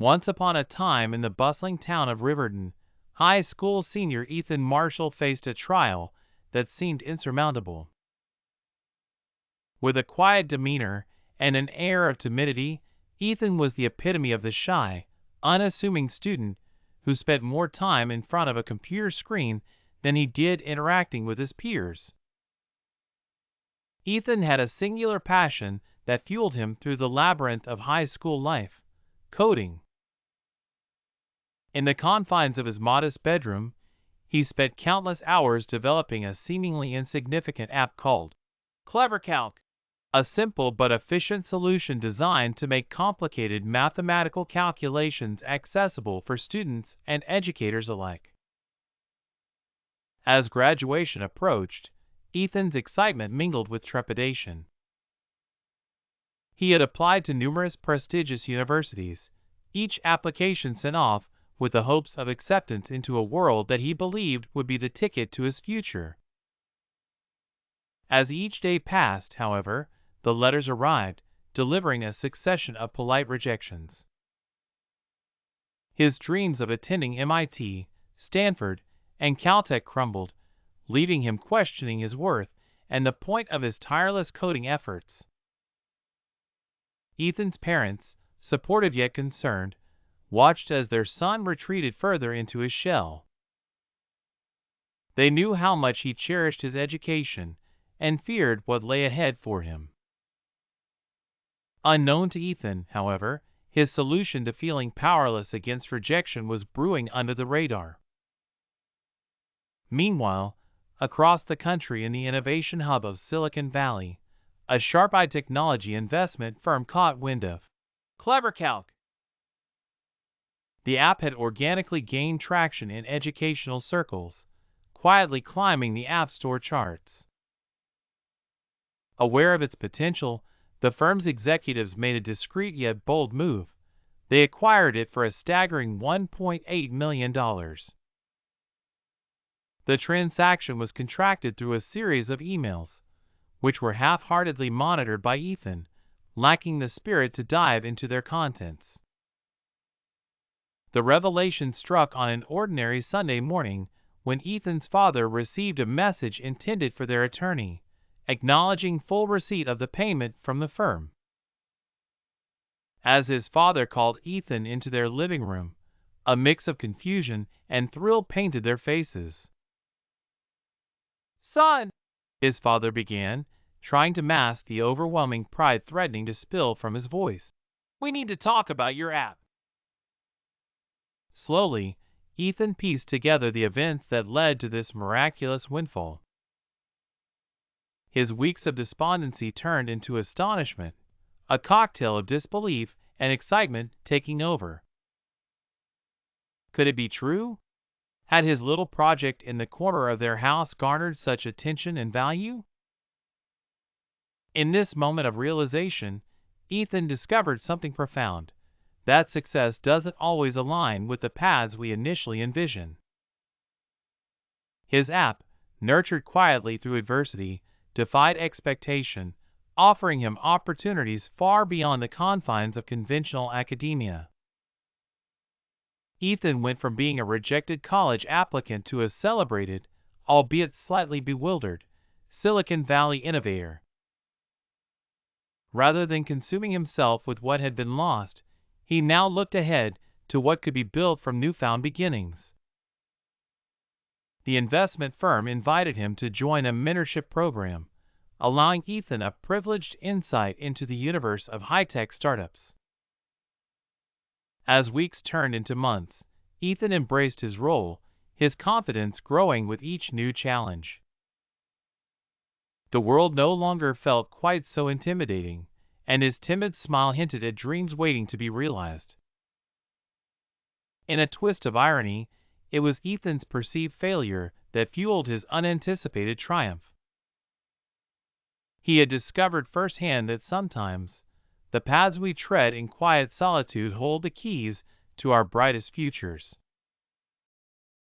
Once upon a time in the bustling town of Riverton, high school senior Ethan Marshall faced a trial that seemed insurmountable. With a quiet demeanor and an air of timidity, Ethan was the epitome of the shy, unassuming student who spent more time in front of a computer screen than he did interacting with his peers. Ethan had a singular passion that fueled him through the labyrinth of high school life: coding. In the confines of his modest bedroom, he spent countless hours developing a seemingly insignificant app called CleverCalc, a simple but efficient solution designed to make complicated mathematical calculations accessible for students and educators alike. As graduation approached, Ethan's excitement mingled with trepidation. He had applied to numerous prestigious universities, each application sent off with the hopes of acceptance into a world that he believed would be the ticket to his future. As each day passed, however, the letters arrived, delivering a succession of polite rejections. His dreams of attending MIT, Stanford, and Caltech crumbled, leaving him questioning his worth and the point of his tireless coding efforts. Ethan's parents, supportive yet concerned, watched as their son retreated further into his shell. They knew how much he cherished his education and feared what lay ahead for him. Unknown to Ethan, however, his solution to feeling powerless against rejection was brewing under the radar. Meanwhile, across the country in the innovation hub of Silicon Valley, a sharp-eyed technology investment firm caught wind of CleverCalc. The app had organically gained traction in educational circles, quietly climbing the App Store charts. Aware of its potential, the firm's executives made a discreet yet bold move. They acquired it for a staggering $1.8 million. The transaction was contracted through a series of emails, which were half-heartedly monitored by Ethan, lacking the spirit to dive into their contents. The revelation struck on an ordinary Sunday morning when Ethan's father received a message intended for their attorney, acknowledging full receipt of the payment from the firm. As his father called Ethan into their living room, a mix of confusion and thrill painted their faces. "Son," his father began, trying to mask the overwhelming pride threatening to spill from his voice, "we need to talk about your app." Slowly, Ethan pieced together the events that led to this miraculous windfall. His weeks of despondency turned into astonishment, a cocktail of disbelief and excitement taking over. Could it be true? Had his little project in the corner of their house garnered such attention and value? In this moment of realization, Ethan discovered something profound: that success doesn't always align with the paths we initially envision. His app, nurtured quietly through adversity, defied expectation, offering him opportunities far beyond the confines of conventional academia. Ethan went from being a rejected college applicant to a celebrated, albeit slightly bewildered, Silicon Valley innovator. Rather than consuming himself with what had been lost, he now looked ahead to what could be built from newfound beginnings. The investment firm invited him to join a mentorship program, allowing Ethan a privileged insight into the universe of high-tech startups. As weeks turned into months, Ethan embraced his role, his confidence growing with each new challenge. The world no longer felt quite so intimidating, and his timid smile hinted at dreams waiting to be realized. In a twist of irony, it was Ethan's perceived failure that fueled his unanticipated triumph. He had discovered firsthand that sometimes, the paths we tread in quiet solitude hold the keys to our brightest futures.